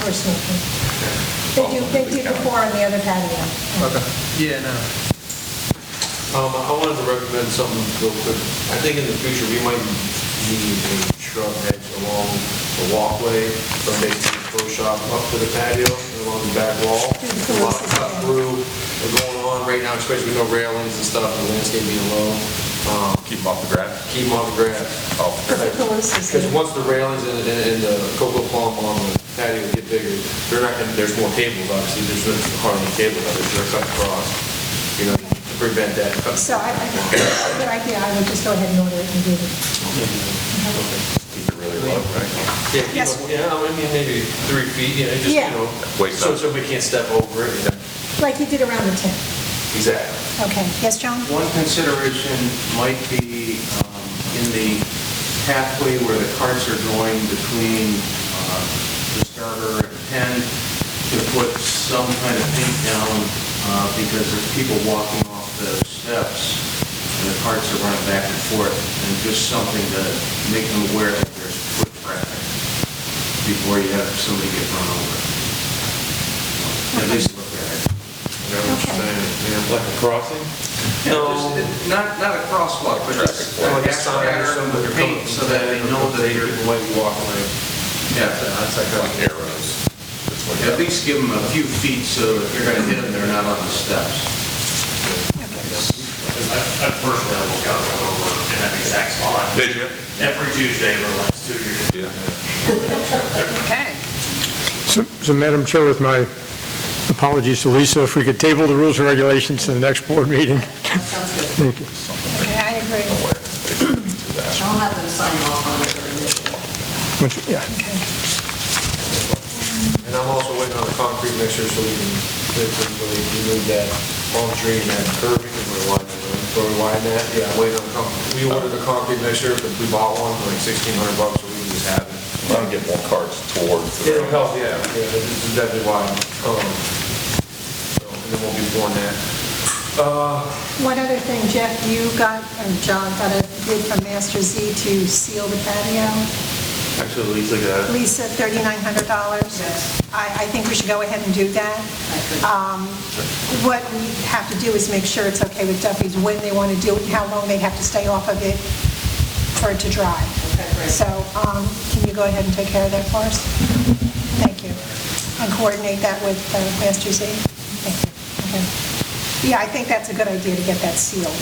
outdoor smoking. They do before on the other patio. Okay. Yeah, no. I wanted to recommend something real quick. I think in the future, we might need a shrub hedge along the walkway from basically the pro shop up to the patio and along the back wall. A lot of cut through going on right now, especially with no railings and stuff, and the landscape being low. Keep them off the grass? Keep them off the grass. Oh. Because once the railings and the cocoa plum on the patio get bigger, they're not gonna, there's more tables, obviously, there's hardly any tables out there, so they're cut across, you know, to prevent that. So I think a good idea, I would just go ahead and order it and do it. Keep it really low, right? Yeah, Yes. yeah, I mean, maybe 3 feet, you know, just, you Yeah. know, Wait, so we can't step over it. Like you did around the tent. Exactly. Okay, yes, John? One consideration might be in the pathway where the carts are going between the starter and pen, to put some kind of paint down because there's people walking off the steps and the carts are running back and forth, and just something to make them aware that there's foot traffic before you have somebody get run over. At least look at it. Like a crossing? No, not a crosswalk, but just Like a a sign or pattern something. with paint so that they know that People you're, might be walking like, yeah, that's like Arrows. at least give them a few feet so if you're gonna hit them, they're not on the steps. I personally almost got run over in that exact spot. Did you? Every Tuesday for the last 2 years. Yeah. Okay. So Madam Chair, with my apologies to Lisa, if we could table the rules and regulations to the next board meeting. Thank you. Okay, I agree. I'll have them sign off on it. Yeah. and I'm also waiting on the concrete mixer so we can really remove that palm tree and that curb, because we're widen that, yeah, I'm waiting on the concrete. We ordered the concrete mixer, but we bought one for like $1,600, so we can just have it. Try to get more carts towards the It'll help, yeah, this is definitely why. So, and then we'll be pouring that. One other thing, Jeff, you got, and John got a bid from Master Z to seal the patio. Actually, Lisa got it. Lisa, $3,900. Yes. I think we should go ahead and do that. What we have to do is make sure it's okay with Duffy's when they want to do it, and how long they have to stay off of it for it to dry. Okay, great. So, can you go ahead and take care of that for us? Thank you. And coordinate that with Master Z? Thank you. Okay. Yeah, I think that's a good idea to get that sealed.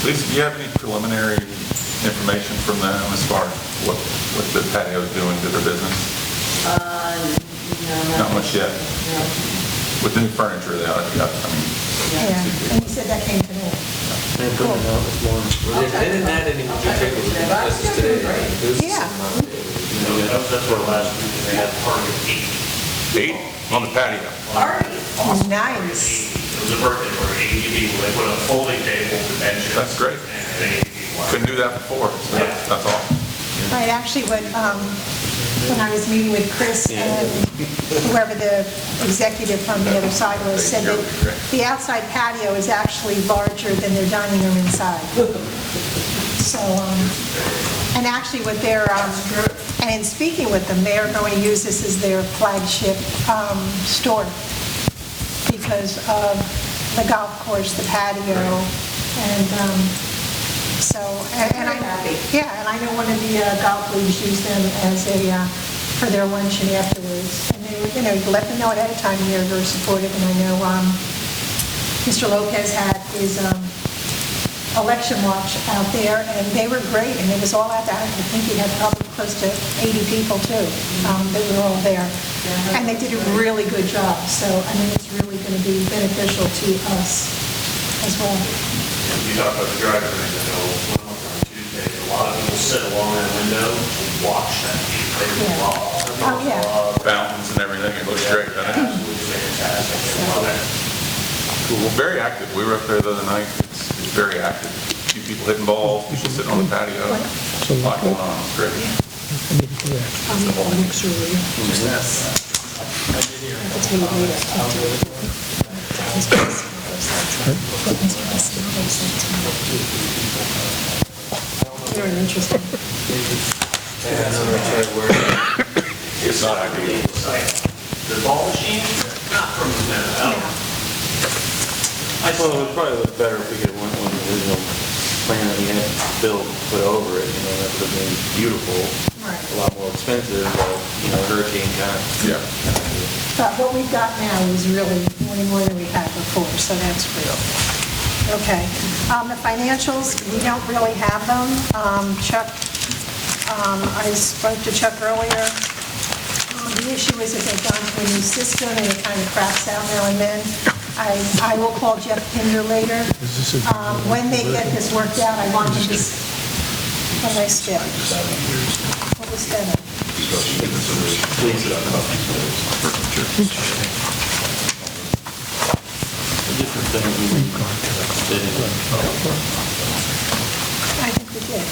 Lisa, do you have any preliminary information from them as far as what the patio is doing to their business? No, Not much yet. No. With the new furniture, they ought to, I mean, Yeah, and you said that came today. Cool. They didn't add any new tables, this is today. This is Yeah. not a table. You know, that's where last week they had a party of 8. 8 on the patio. Nice. It was a birthday party, 80 people. They put a folding table with benches. That's great. And 80 people. Couldn't do that before, so that's awesome. Right, actually, when I was meeting with Chris and whoever the executive from the other side was, said that the outside patio is actually larger than their dining room inside. So, and actually what they're, and in speaking with them, they are going to use this as their flagship store because of the golf course, the patio, and so, and I, yeah, and I know one of the golf leagues use them as a, for their luncheon afterwards. And they, you know, you let them know ahead of time, and they're very supportive. And I know Mr. Lopez had his election watch out there, and they were great, and it was all out there. I think he had probably close to 80 people too, that were all there. And they did a really good job. So, I mean, it's really going to be beneficial to us as well. You talk about the driver, I know when I went on Tuesday, a lot of people sit along that window and watch that view. They Yeah. love Oh, yeah. Fountains and everything, it looks great, doesn't it? Absolutely fantastic. They love it. Cool, very active. We were up there the other night. It's very active. A few people hitting balls, people sitting on the patio. A lot going on. It's great. Very interesting. Yeah, I know, that's right, where It's not ideal. The ball machine, not from the minute. Well, it would probably look better if we could went with the original plan that he had built, put over it, that would have been beautiful. Right. A lot more expensive, but, hurricane kind of. Yeah. But what we've got now is really way more than we had before, so that's great. Okay. The financials, we don't really have them. Chuck, I spoke to Chuck earlier. The issue is that they've gone to a new system and it kind of cracks out now and then. I will call Jeff Pinder later. When they get this worked out, I want them to, what did I skip? What was that? Different things we did. I think we did.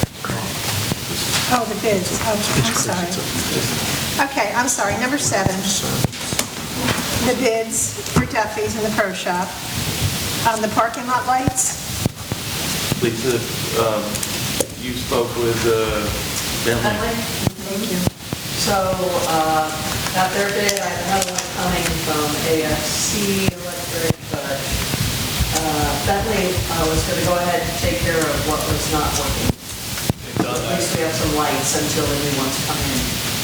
Oh, the bids. Oh, I'm sorry. Okay, I'm sorry. Number 7. The bids for Duffy's in the pro shop. The parking lot lights. Lisa, you spoke with Bentley. Thank you. So, got their bid, I have another one coming from AFC Electric, but Bentley was going to go ahead and take care of what was not working. At least we have some lights until the new ones come in.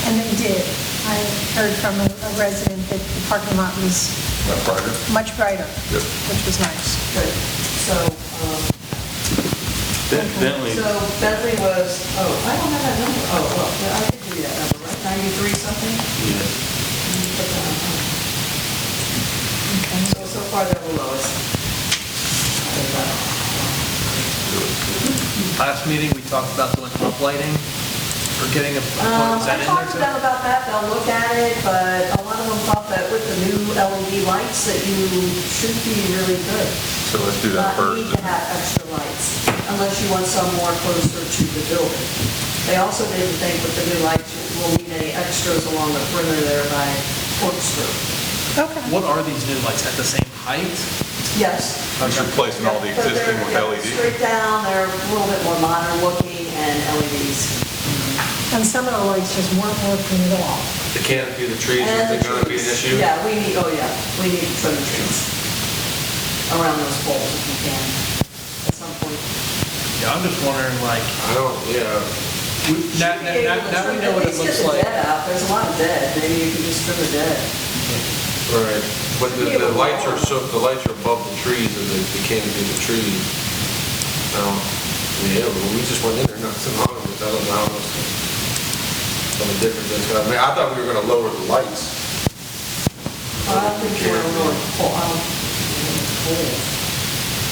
And they did. I heard from a resident that the parking lot was Not brighter? much brighter, Good. which was nice. Good. So, Bentley, Bentley was, I don't have that number. Oh, well, yeah, I did give you that number, right? 93 something? yeah. Put that on. Okay. So far they're the lowest. Last meeting, we talked about doing uplighting or getting a, is that I in talked to there them about that, they'll look at it, but a lot of them thought that with the new LED lights, that you should be really good. So let's do that Not first. need to have extra lights, unless you want some more closer to the building. They also didn't think with the new lights, we'll need any extras along the perimeter there by corkscrew. Okay. too? What are these new lights, at the same height? Yes. Just replacing all the But they're- existing with yeah, LED. Straight down, they're a little bit more modern looking and LEDs. And some of the lights just weren't working at all. The canopy of the trees, is And they the gonna be an trees. issue? Yeah, we need to trim the trees around those poles if we can, at some point. Yeah, I'm just wondering, like, I don't, yeah, now we know what it looks At least get the like. dead out, there's a lot of dead, maybe you can just trim the dead. right. But the lights are the lights are above the trees and the canopy of the trees. Yeah, we just went in there, not so long ago, I don't know how much of a difference that's gonna make. I thought we were gonna lower the lights. I don't think you're really full,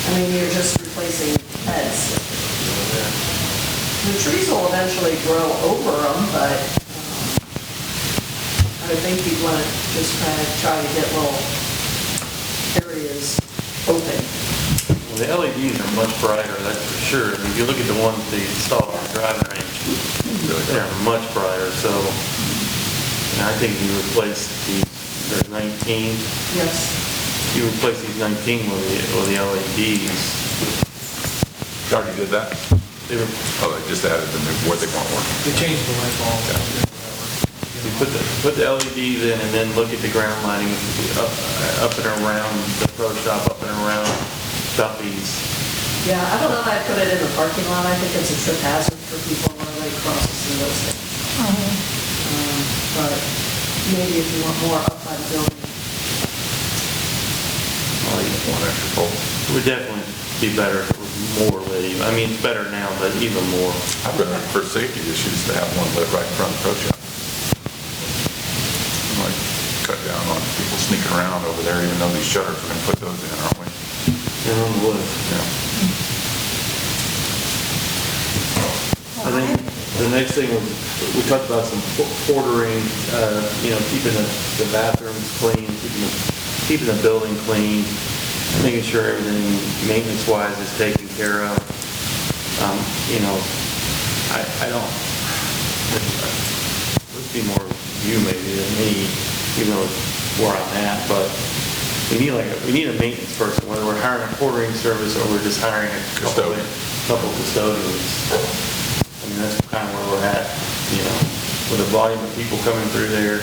I mean, you're just replacing heads. The trees will eventually grow over them, but I would think you'd want to just kind of try to get little areas open. Well, the LEDs are much brighter, that's for sure. I mean, if you look at the ones they installed on the driving range, they're much brighter, so, and I think you replace these, there's 19, Yes. you replace these 19 with the LEDs. You already did that? They were, Oh, they just added the new, what they want working. They changed the light bulb. you put the LEDs in and then look at the ground lighting up and around the pro shop, up and around Duffy's. Yeah, I don't know if I'd put it in the parking lot. I think it's a trip hazard for people when they cross and those things. But maybe if you want more up by the building. Well, you One extra pole. It would definitely be better if it was more lit. I mean, it's better now, but even more. I'd rather, for safety issues, to have one lit right in front of the pro shop. Like, cut down on people sneaking around over there, even though these shutters, we're gonna put those in, aren't we? They're on the list. Yeah. I think the next thing was, we talked about some portering, keeping the bathrooms clean, keeping the building clean, making sure everything maintenance-wise is taken care of. I don't, would be more you maybe than me, even though it's where I'm at, but we need a maintenance person, whether we're hiring a portering service or we're just hiring a couple Custodian. custodians. I mean, that's kind of where we're at, with a volume of people coming through there.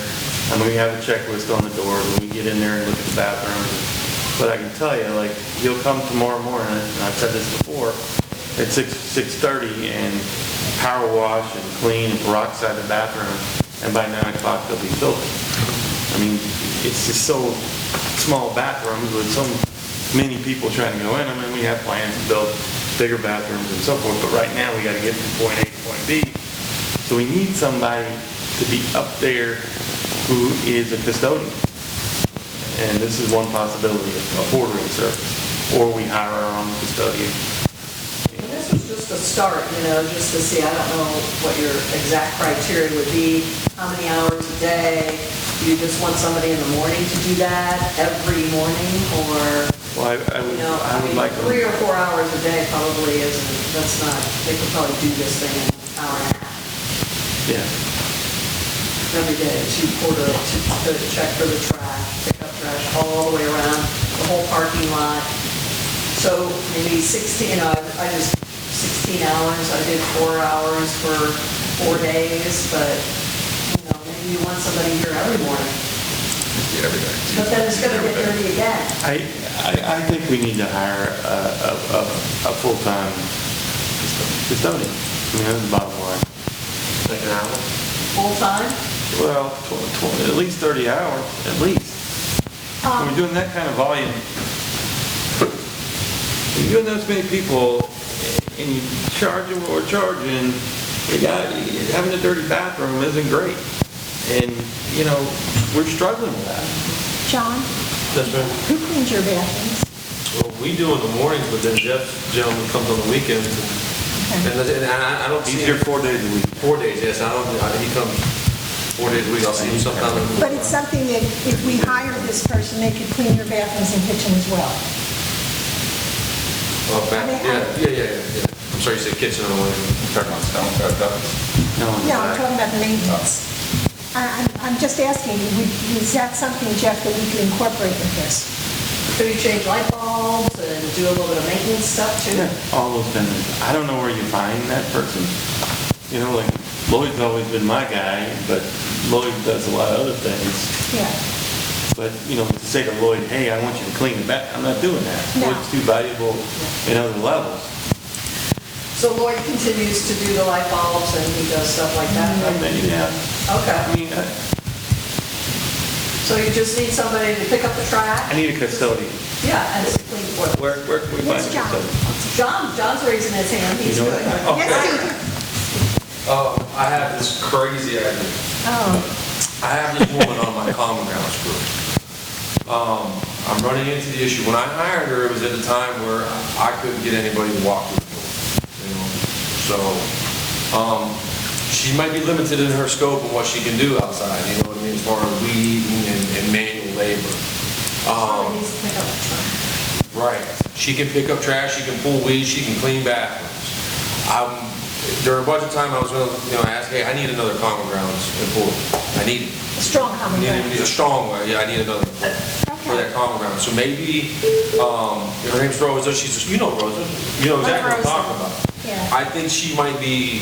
I mean, we have a checklist on the door when we get in there and look at the bathrooms. But I can tell you, like, you'll come tomorrow morning, and I've said this before, at 6:30 and power wash and clean and peroxide the bathroom, and by 9 o'clock they'll be filtered. I mean, it's just so small bathrooms with so many people trying to go in. I mean, we have plans to build bigger bathrooms and so forth, but right now we got to get from point A to point B. So we need somebody to be up there who is a custodian. And this is one possibility of a bordering service, or we hire our own custodian. And this was just a start, just to see, I don't know what your exact criteria would be, how many hours a day? Do you just want somebody in the morning to do that every morning, or, Well, I would like them. 3 or 4 hours a day probably isn't, that's not, they could probably do this thing in an hour and a half Yeah. every day to check for the trash, pick up trash all the way around the whole parking lot. So maybe 16, I just, 16 hours, I did 4 hours for 4 days, but, maybe you want somebody here every morning. Every day. But then it's gonna get dirty again. I think we need to hire a full-time custodian. I mean, that's the bottom line. Like an hour? Full time? Well, at least 30 hours, at least. When we're doing that kind of volume, when you're doing those many people, and you charge them what we're charging, having a dirty bathroom isn't great. And, we're struggling with that. John, Yes, ma'am. who cleans your bathrooms? Well, we do in the mornings, but then Jeff, gentleman, comes on the weekends. And I don't see He's him here 4 days a week. 4 days, yes, he comes 4 days a week, I'll see him sometime. But it's something that if we hire this person, they could clean your bathrooms and kitchen as well. Oh, yeah. I'm sorry, you said kitchen, I don't want to. Talking about stone cut ducts. No, Yeah, I'm talking about the maintenance. I'm just asking, is that something, Jeff, that we could incorporate with this? Could you change light bulbs and do a little bit of maintenance stuff too? Yeah, all those kind of, I don't know where you find that person. Like Lloyd's always been my guy, but Lloyd does a lot of other things. Yeah. But, to say to Lloyd, hey, I want you to clean the bath, I'm not doing that. No. Lloyd's too valuable in other levels. So Lloyd continues to do the light bulbs and he does stuff like that, right? Yeah. Okay. I mean, So you just need somebody to pick up the trash? I need a custodian. Yeah, and to clean for it. Where can we find Yes, a John. custodian? John's raising his hand, he's You know good. what? Yes, Steve. I have this crazy idea. Oh, I have this woman on my common grounds group. I'm running into the issue. When I hired her, it was at a time where I couldn't get anybody to walk through the door. So, she might be limited in her scope of what she can do outside, you know what I mean, as far as weeding and manual labor. Somebody needs to pick up the trash. Right. She can pick up trash, she can pull weeds, she can clean bathrooms. During budget time, I was gonna, ask, hey, I need another common grounds employee. I need it. a strong common ground. A strong one, yeah, I need another for that common ground. So maybe, her name's Rosa, you know Rosa, you know exactly what I'm talking about. Yeah. I think she might be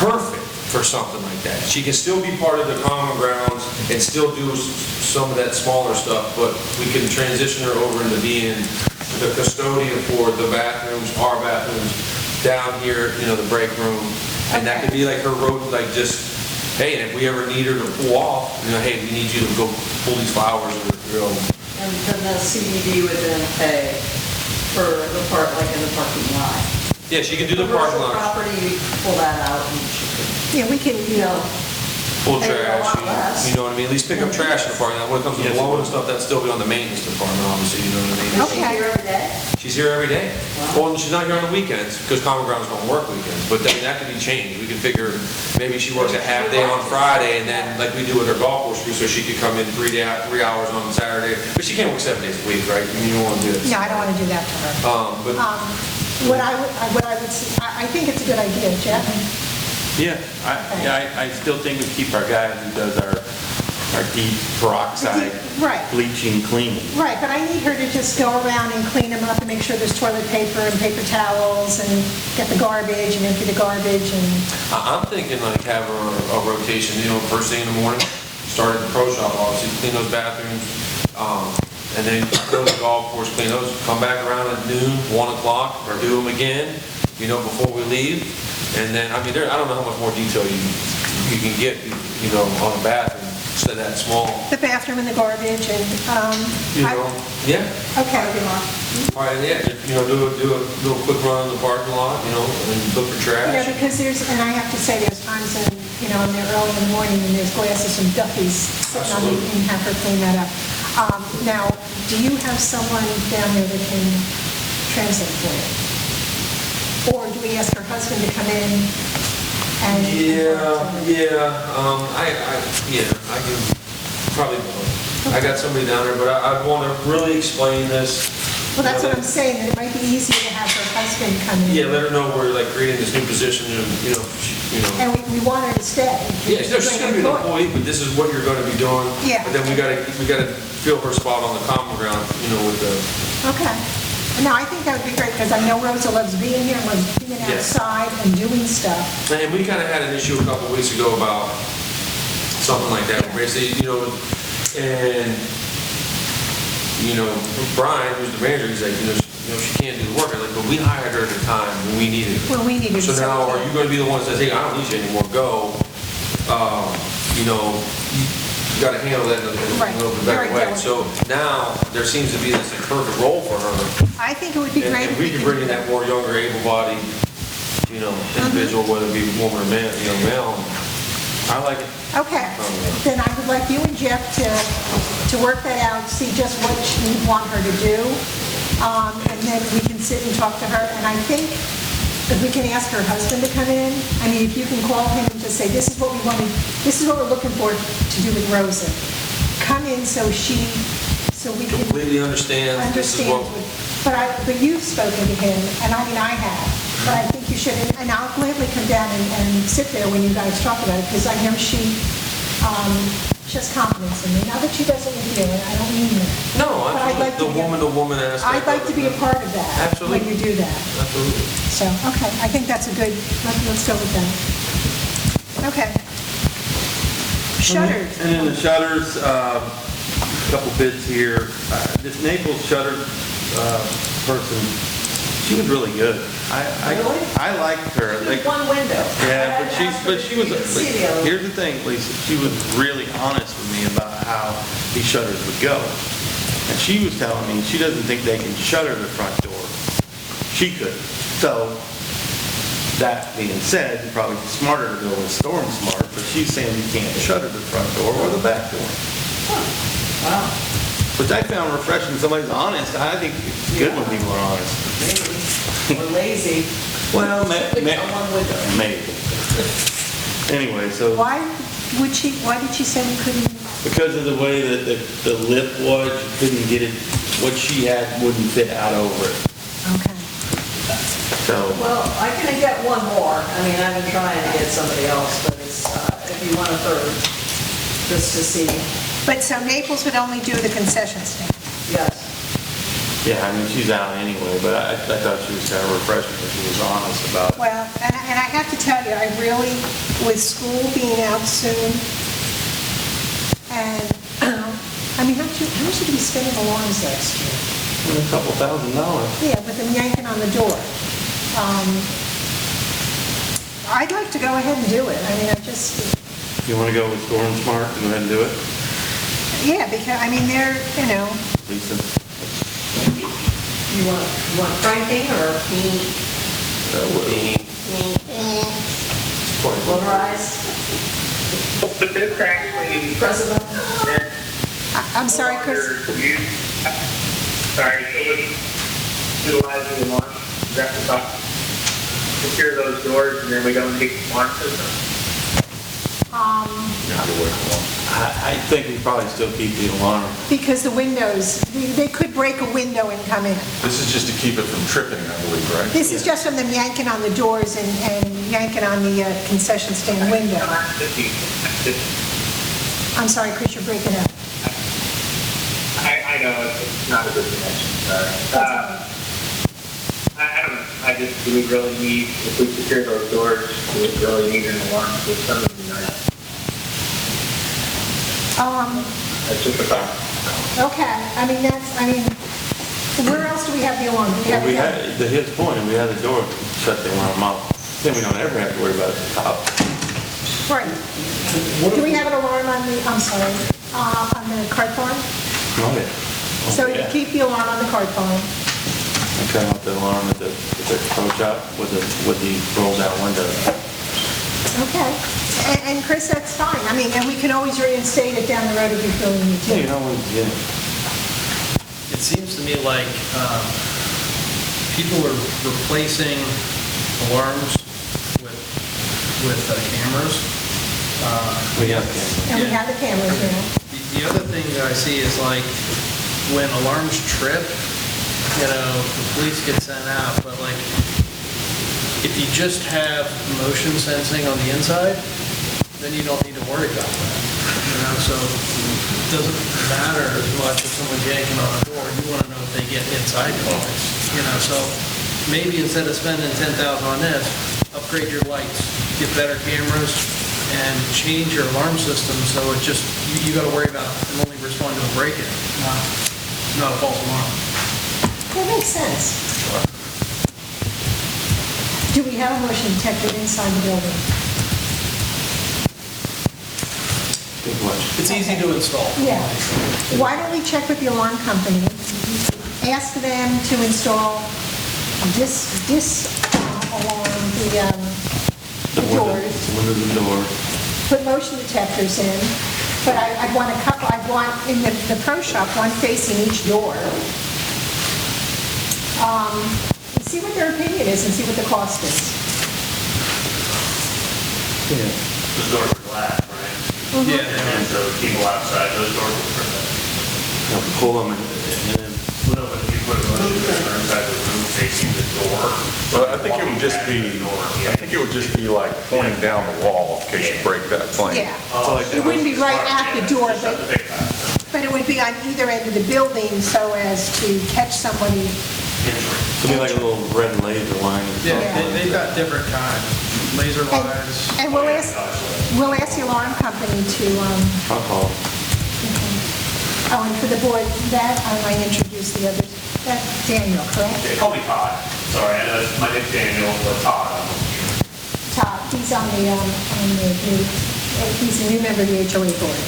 perfect for something like that. She can still be part of the common grounds and still do some of that smaller stuff, but we can transition her over into being the custodian for the bathrooms, our bathrooms, down here, the break room. And that could be like her road, like just, hey, and if we ever need her to pull off, hey, we need you to go pull these flowers or, And then the CDD would then pay for the part, like in the parking lot. yeah, she can do the parking Commercial lot, property, you pull that out and she could, Yeah, we can, pull pay her a trash, lot less. you know what I mean? At least pick up trash in the parking lot. When it comes to the load and stuff, that'd still be on the maintenance department, obviously, you know what I mean? Is she Okay. here every day? She's here every day. Well, she's not here on the weekends, because Common Grounds don't work weekends, but then that could be changed. We could figure, maybe she works a half day on Friday, and then, like we do with her golf course, so she could come in 3 hours on Saturday, but she can't work 7 days a week, right? I mean, you don't want to do that. no, I don't want to do that to her. But, What I would, I think it's a good idea, Jeff. Yeah, I still think we keep our guy who does our our deep peroxide Right. bleaching cleaning. Right, but I need her to just go around and clean them up and make sure there's toilet paper and paper towels and get the garbage and empty the garbage and, I'm thinking like have a rotation, first thing in the morning, start at the pro shop, obviously, clean those bathrooms, and then go to the golf course, clean those, come back around at noon, 1 o'clock, or do them again, before we leave. And then, I don't know how much more detail you can get, on a bathroom, instead of that small, the bathroom and the garbage and, yeah. Okay. All right, yeah, do a quick run in the parking lot, and look for trash. Because and I have to say, there's times when, I'm there early in the morning and there's glasses from Duffy's sitting on me and have her clean that up. Now, do you have someone down there that can translate for you? Or do we ask her husband to come in and? I can probably, I got somebody down there, but I'd want to really explain this. Well, that's what I'm saying, that it might be easier to have her husband come in. Yeah, let her know we're like creating this new position and, And we want her to stay. Yeah, she's going to be an employee, but this is what you're going to be doing. Yeah. But then we got to fill her spot on the common ground, with the. Okay. No, I think that would be great, because I know Rosa loves being here, loves being Yes. outside and doing stuff. And we kind of had an issue a couple of weeks ago about something like that. Basically, and, Brian, who's the manager, he's like, she can't do the work. I'm like, but we hired her at a time when we needed her. Well, we needed So now, something. are you going to be the one that says, hey, I don't need you anymore, go? You got to handle that in Right. a little bit better Very way. delicate. So now, there seems to be this perfect role for her. I think it would be great And if we can bring in that more younger, able-bodied, individual, whether it be woman or man, male. I like it. Okay, then I would like you and Jeff to work that out, see just what you want her to do, and then we can sit and talk to her. And I think if we can ask her husband to come in, if you can call him and just say, this is what we wanted, this is what we're looking for to do with Rosa. Come in so we can Completely understand. This is what. But you've spoken to him, and I have. But I think you should, and I'll gladly come down and sit there when you guys talk about it, because I know she has confidence in me. Not that she doesn't with you, and I don't mean that. No, But I'd like the to be- woman-to-woman aspect. I'd like to be a part of that. Absolutely. When you do that. Absolutely. So, okay, I think that's a good, let's go with that. Okay. Shutters. And then the shutters, a couple bids here. This Naples shutter person, she was really good. Really? I liked her. There's one window. Yeah, but she was, You can see the other one. here's the thing, Lisa, she was really honest with me about how these shutters would go. And she was telling me she doesn't think they can shutter the front door. She could. So, that being said, it's probably smarter to go with Storm Smart, but she's saying you can't shutter the front door or the back door. Wow, Which I found refreshing, somebody's honest. I think it's good when people are honest. maybe. Or lazy. Well, Click on one window. maybe. Anyway, so. Why did she say we couldn't? Because of the way that the lip was, you couldn't get it, what she had wouldn't fit out over it. Okay. So, Well, I can get one more. I've been trying to get somebody else, but it's, if you want a third, just to see. But so Naples would only do the concession stand? Yes. yeah, she's out anyway, but I thought she was kind of refreshing because she was honest about it. Well, and I have to tell you, I really, with school being out soon, and, how much did we spend on alarms last year? A couple $1,000. Yeah, with them yanking on the door. I'd like to go ahead and do it. You want to go with Storm Smart, go ahead and do it? Yeah, because, they're, Lisa? You want cranking or motorized? But this actually, President? I'm sorry, Chris. Sorry, so with utilizing the launch, we have to secure those doors and then we don't take the launch system. I think we probably still keep the alarm. Because the windows, they could break a window and come in. This is just to keep it from tripping, I believe, right? This is just from them yanking on the doors and yanking on the concession stand window. I'm sorry, Chris, you're breaking up. I know it's not a good connection, sorry. I don't know, I just, do we really need, if we secure those doors, do we really need an alarm system? That's just a thought. Okay, where else do we have the alarm? Do we have We the- had, to his point, we had the door shut the alarm off, then we don't ever have to worry about the top. Right. Do we have an alarm on the, I'm sorry, on the cart farm? Oh, yeah. So you Yeah. keep the alarm on the cart farm. I turn off the alarm at the pro shop with the roll down window. Okay. And Chris, that's fine. And we can always reinstate it down the road if we feel we need Yeah, you to. know, yeah. It seems to me like people are replacing alarms with cameras. We have cameras. And we have the cameras now. The other thing that I see is like, when alarms trip, the police get sent out, but like, if you just have motion sensing on the inside, then you don't need to worry about that. So it doesn't matter as much if someone's yanking on the door, you want to know if they get inside cars. So maybe instead of spending 10,000 on this, upgrade your lights, get better cameras, and change your alarm system so it just, you got to worry about and only respond to a break-in, not a false alarm. That makes sense. Do we have a motion detector inside the building? Good question. It's easy to install. Yeah. Why don't we check with the alarm company? Ask them to install this alarm, the doors. Windows and doors. Put motion detectors in, but I'd want a couple, I'd want in the pro shop, one facing each door. And see what their opinion is and see what the cost is. Yeah. Those doors are glass, right? Yeah. And so people outside, those doors will protect. Pull them and then, Well, no, but if you put a motion sensor inside the room facing the door. Well, I think it would just be like pointing down the wall in case you break that plane. Yeah. It wouldn't be right at the door, but it would be on either end of the building so as to catch somebody. it'll be like a little red laser line. Yeah, they've got different kinds, laser lines. And we'll ask the alarm company to, I'll call. oh, and for the board, that, I might introduce the others. That's Daniel, correct? Yeah, call me Todd. Sorry, I know my name's Daniel, but Todd. Todd, he's on the new, he's a new member of the HOA board.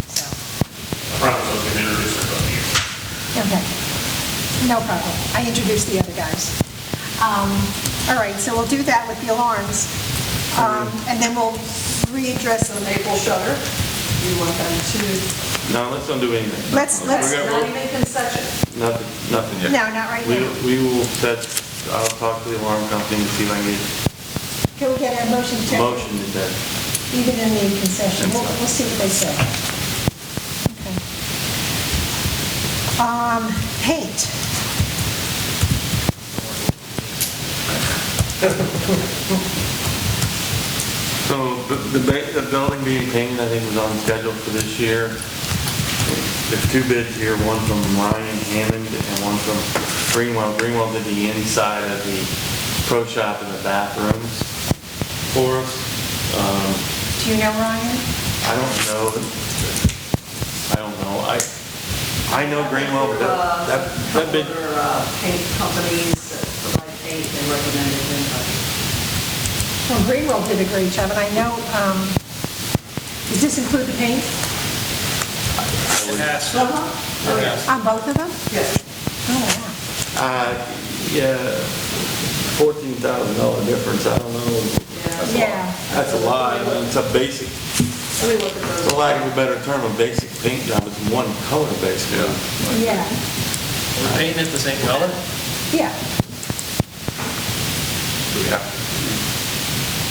So, I promise I was going to introduce myself to you. okay. No problem. I introduced the other guys. All right, so we'll do that with the alarms. And then we'll readdress The maple shutter, you want them to, No, let's don't do anything. Let's- not even concession. Nothing yet. No, not right now. We will I'll talk to the alarm company and see if I can Can we get a motion to get check? motion to that. Even in the concession, we'll see what they say. Okay. Paint. So the building being painted, I think, was on schedule for this year. There's two bids here, one from Ryan Hammond and one from Greenwell. Greenwell did the inside of the pro shop and the bathrooms for us. Do you know Ryan? I don't know. I know Greenwell, but that bid, Other paint companies that provide paint and recommended them, but Well, Greenwell did a great job, and I know, does this include the paint It has to. It has to. on both of them? yes. Oh, wow. yeah, $14,000 difference, I don't know. Yeah. That's a lot. I mean, it's a basic, Let me look at those. for lack of a better term, a basic paint job. It's one color, basically. Yeah, We're painting it the same color? yeah. Yeah.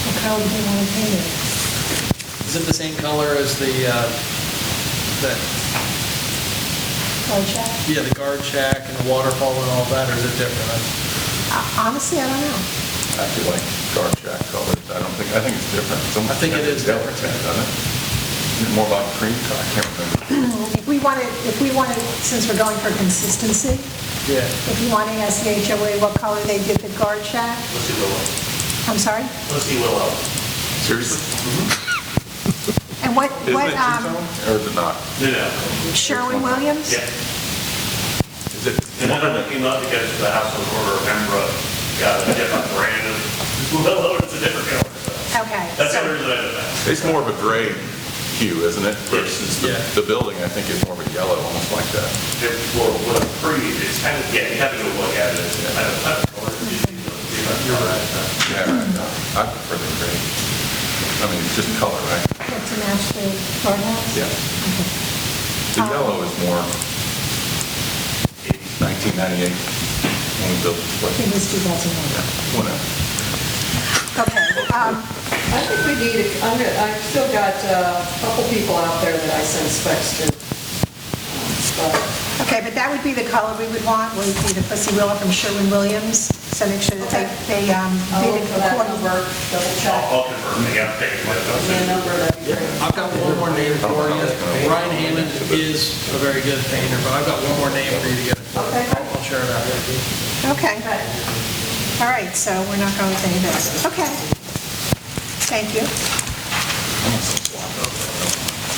What color do you want to paint it? Is it the same color as the Color check? yeah, the guard shack and the waterfall and all that, or is it different? Honestly, I don't know. I feel like guard shack colors, I think it's different. It's almost I think it is yellow different. tint, doesn't it? Isn't it more like cream? I can't remember. If we wanted, since we're going for consistency, Yeah. if you want to ask the HOA what color they did the guard shack, Let's see Willow. I'm sorry? Let's see Willow. Seriously? And what, Isn't it two-tone, or is it not? No. Sherwin-Williams? Yeah. Is it? And then I'm looking up because the house on the corner of Pembroke got a different brand of Willow, it's a different color. So Okay. that's the so- only reason I did that. It's more of a gray hue, isn't it? Versus Yeah. the building, I think, is more of a yellow, almost like that. Well, with a pretty, it's kind of, yeah, you have to go look at it. It's kind of color. You're right. Yeah, I prefer the gray. I mean, it's just color, right? To match the guardhouse? Yeah. The yellow is more 1998 when we built this I place. think it was 2001. Whatever. Okay. I think we need, I've still got a couple people out there that I send specs to. But Okay, but that would be the color we would want, would be the Pussy Willow from Sherwin-Williams, so make sure that they I'll did look it for that according. number, double check. I'll confirm, yeah, take it. The number, that'd be great. I've got one more name for you. Ryan Hammond is a very good painter, but I've got one more name for you to get. Okay. I'll share it out with you. Okay. All right, so we're not going with any of this. Okay. Thank you.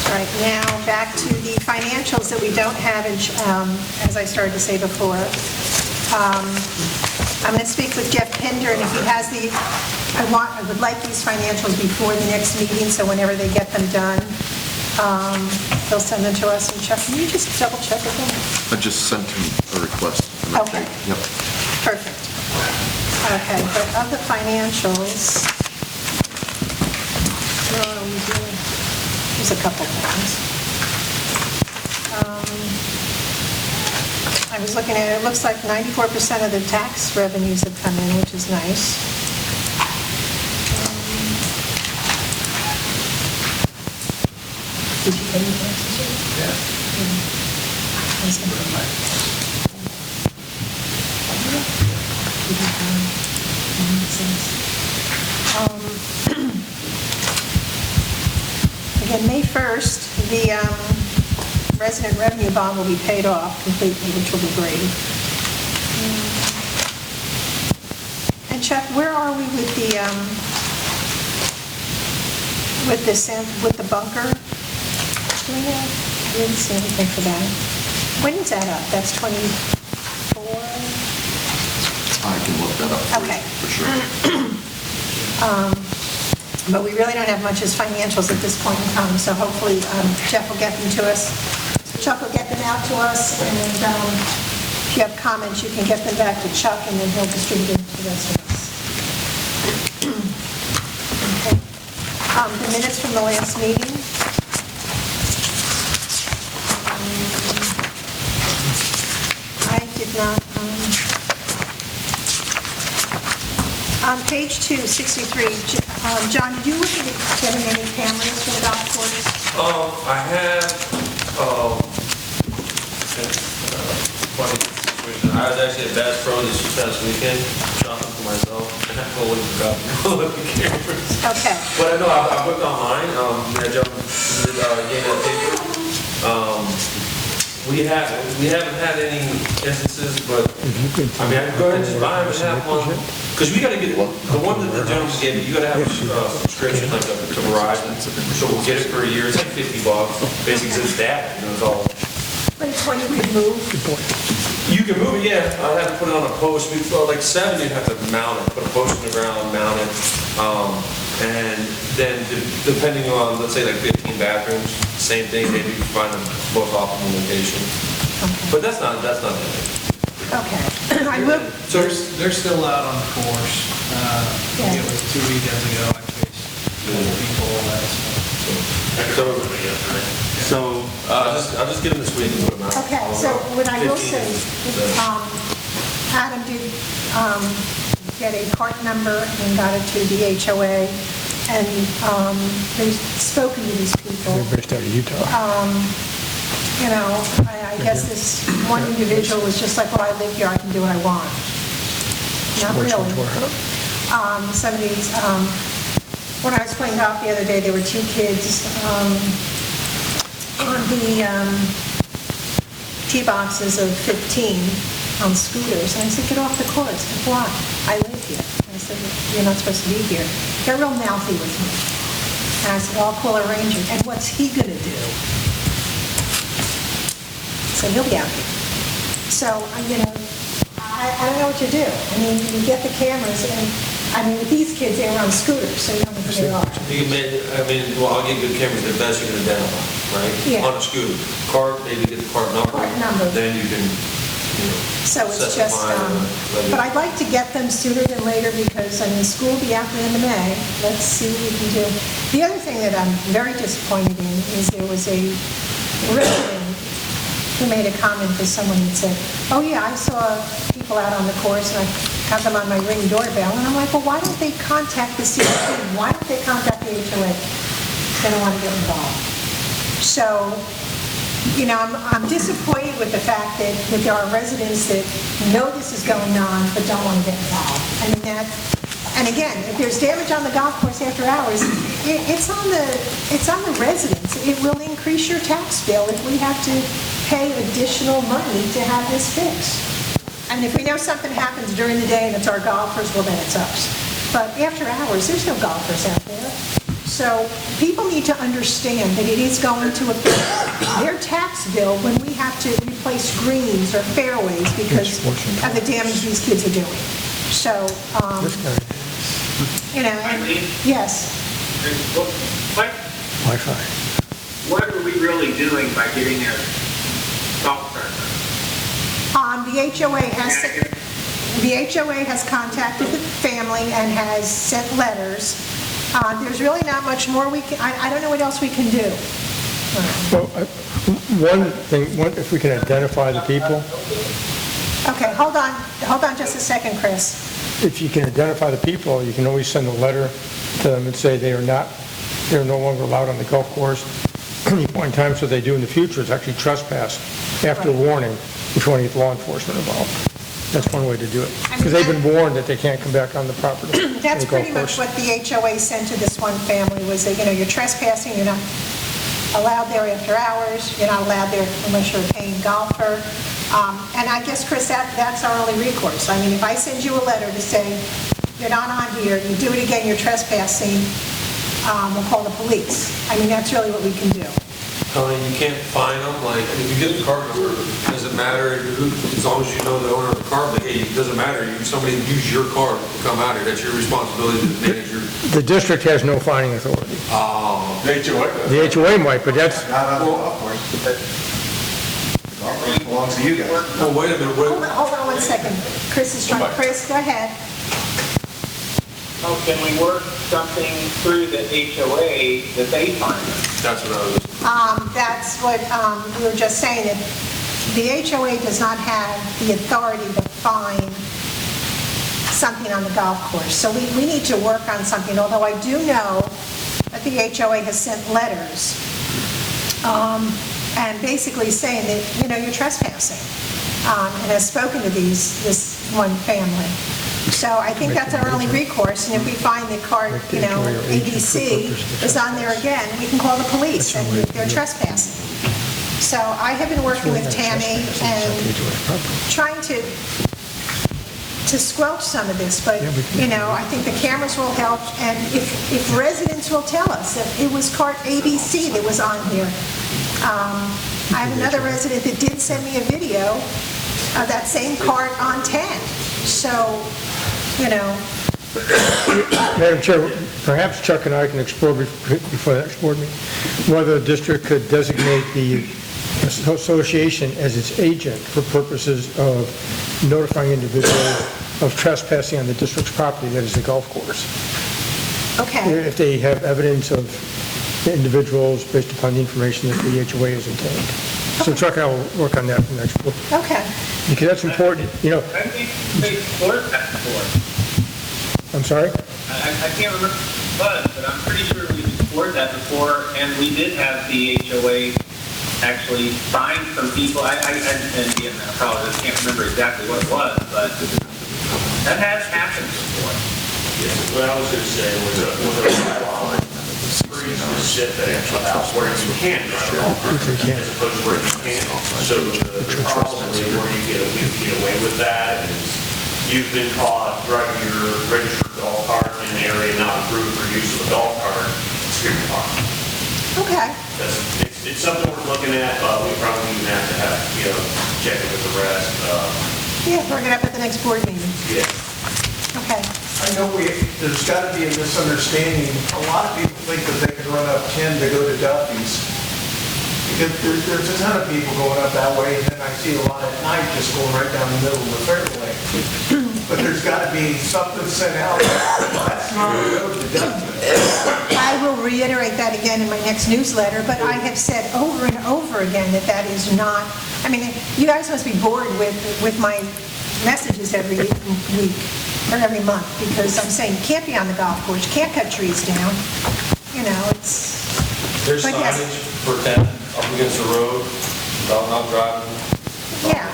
All right, now back to the financials that we don't have, as I started to say before. I'm going to speak with Jeff Pinder, and if he has I would like these financials before the next meeting, so whenever they get them done, they'll send them to us. And Chuck, can you just double check with them? I just sent him a request. an Okay. update. Yep. Perfect. Okay, but of the financials, where are we doing? There's a couple things. I was looking at it, it looks like 94% of the tax revenues have come in, which is nice. Did you pay your taxes yet? Yeah. That's good. Again, May 1st, the resident revenue bond will be paid off completely, which will be great. And Chuck, where are we with the bunker? Do we have, I didn't see anything for that. When is that up? That's 24? I can look that up for you, Okay. for sure. But we really don't have much as financials at this point in time, so hopefully Jeff will get them to us. Chuck will get them out to us, and if you have comments, you can get them back to Chuck, and then he'll distribute them to the rest of us. Okay. The minutes from the last meeting. I did not... On page 263, John, did you look at getting any cameras for the golf course? I have, funny situation. I was actually at Bass Pro this past weekend, shopping for myself, and I totally forgot to look at the cameras. Okay. But I know, I booked online, I jumped, gave that paper. We haven't had any instances, but, I mean, I can go ahead and just buy them and have one. Because we gotta get, the one that the gentleman gave me, you gotta have a subscription like to Verizon. So we'll get it for a year, it's like $50. Basically, it's that, you know, it's all. But it's when you can move. You can move it, yeah. I have to put it on a post. Well, like 7, you'd have to mount it, put a post in the ground, mount it. And then depending on, let's say like 15 bathrooms, same thing, maybe you can find the most optimal location. But that's not it. Okay. I will, So they're still out on the course. I think it was 2 weekends ago, I faced people, all that stuff. So, I'll just get them this week and put them out. okay, so what I will 15. say, Adam did get a cart number and got it to the HOA, and they've spoken to these people. They're based out of Utah. You know, I guess this one individual was just like, well, I live here, I can do what I want. Not really. Some of these, when I was playing golf the other day, there were 2 kids, on the tee boxes of 15 on scooters. And I said, get off the course. Why? I live here. I said, you're not supposed to be here. They're real mouthy with me. And I said, well, I'll call a ranger. And what's he going to do? So he'll be out here. So, I don't know what to do. I mean, you get the cameras, and, with these kids, they were on scooters, so you don't know who they are. You can, I'll get good cameras, the best you can identify, right? Yeah. On a scooter. Cart, maybe get the cart number. Cart number. Then you can, So it's set the just, fine and but I'd like to get them sooner than later because, school will be out the end of May. Let's see what we can do. The other thing that I'm very disappointed in is there was a resident who made a comment to someone that said, oh yeah, I saw people out on the course and I got them on my Ring doorbell. And I'm like, well, why don't they contact the CDD? Why don't they contact the HOA? They don't want to get involved. So, I'm disappointed with the fact that there are residents that know this is going on but don't want to get involved. And again, if there's damage on the golf course after hours, it's on the residents. It will increase your tax bill if we have to pay additional money to have this fixed. And if we know something happens during the day and it's our golfers, well, then it's us. But after hours, there's no golfers out there. So people need to understand that it is going to affect their tax bill when we have to replace greens or fairways because of the damage these kids are doing. So, yes. Wi-Fi. What are we really doing by getting a golf cart? The HOA has contacted the family and has sent letters. There's really not much more we can, I don't know what else we can do. Well, one thing, if we can identify the people, Okay, hold on just a second, Chris. if you can identify the people, you can always send a letter to them and say they're no longer allowed on the golf course at any point in time, so they do in the future, it's actually trespass after warning if you want to get law enforcement involved. That's one way to do it. Because they've been warned that they can't come back on the property. That's pretty much what the HOA sent to this one family, was that, you're trespassing, you're not allowed there after hours, you're not allowed there unless you're a paying golfer. And I guess, Chris, that's our only recourse. If I send you a letter to say, you're not on here, you do it again, you're trespassing, we'll call the police. That's really what we can do. You can't fine them, if you get the cart number, does it matter as long as you know the owner of the cart, hey, it doesn't matter, somebody use your cart to come out here, that's your responsibility to manage your... The district has no fining authority. The HOA does. The HOA might, but that's... Not on the golf course. The golf course belongs to you guys. Oh, wait a minute, Hold on one second. Chris is trying, Chris, go ahead. Oh, can we work something through the HOA that they find us? That's what I was... That's what we were just saying, that the HOA does not have the authority to fine something on the golf course. So we need to work on something, although I do know that the HOA has sent letters and basically saying that, you're trespassing, and has spoken to this one family. So I think that's our only recourse, and if we find the cart, ABC is on there again, we can call the police, and they're trespassing. So I have been working with Tammy and trying to squelch some of this, but, I think the cameras will help, and if residents will tell us that it was cart ABC that was on here. I have another resident that did send me a video of that same cart on 10. So, Madam Chair, perhaps Chuck and I can explore before the next board meeting, whether the district could designate the association as its agent for purposes of notifying individuals of trespassing on the district's property, that is the golf course. okay. If they have evidence of individuals based upon the information that the HOA has obtained. So Chuck and I will work on that for the next board. Okay. Because that's important, I think they explored that before. I'm sorry? I can't remember what it was, but I'm pretty sure we explored that before, and we did have the HOA actually find some people. And again, I apologize, I can't remember exactly what it was, but that has happened before. Yeah, what I was going to say was a bylaw, 3 very specific about where you can drive a golf cart as opposed to where you can't. So the probably where you get away with that is you've been caught driving your registered golf cart in an area not approved for use of a golf cart, it's your car. Okay. It's something we're looking at, we probably even have to have, check it with the rest. Yeah, bring it up at the next board meeting. Yeah. Okay. I know there's got to be a misunderstanding. A lot of people think that they can run up 10 to go to Duffy's. Because there's a ton of people going up that way, and then I see a lot at night just going right down the middle of the fairway. But there's got to be something sent out. That's not a road to Duffy's. I will reiterate that again in my next newsletter, but I have said over and over again that that is not, I mean, you guys must be bored with my messages every week or every month, because I'm saying you can't be on the golf course, you can't cut trees down, it's... There's but yes. signage for 10 up against the road, about not driving. Yeah,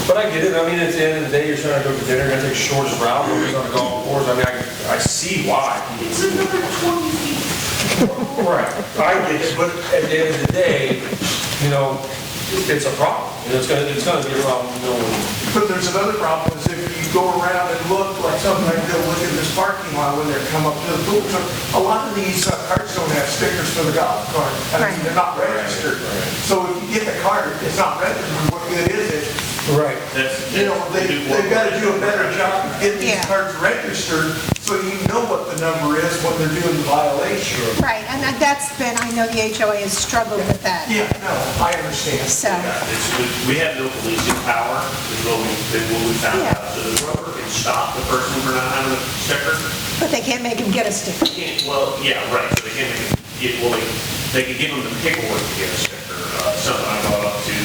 But I get it, I mean, at the end of the day, you're trying to go to dinner, you're gonna take the shortest route, nobody's on a golf course, I mean, I see why. It's another 20 feet. Right, I get it, but at the end of the day, it's a problem. It's gonna be a problem, But there's another problem, is if you go around and look, like sometimes you go look in this parking lot when they come up to the pool, so a lot of these carts don't have stickers for the golf cart. I mean, they're not registered. So if you get the cart, it's not registered, what good is it? Right. They've got to do a better job of getting these Yeah. carts registered, so you know what the number is when they're doing the violation. right, and that's been, I know the HOA has struggled with that, Yeah, no, I understand. so, We have no policing power, is what we found Yeah. out. The rover can stop the person for not having a sticker. but they can't make them get a sticker. Well, yeah, right, so they can't they can give them the paperwork to get a sticker. Something I brought up to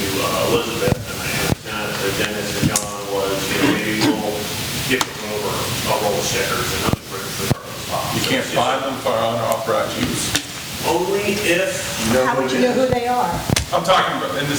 Elizabeth and Dennis and John was, maybe we'll give them over a roll of stickers and those registers are on the spot. You can't find them for unauthorized use. Only if, How would you know who they are? I'm talking about in the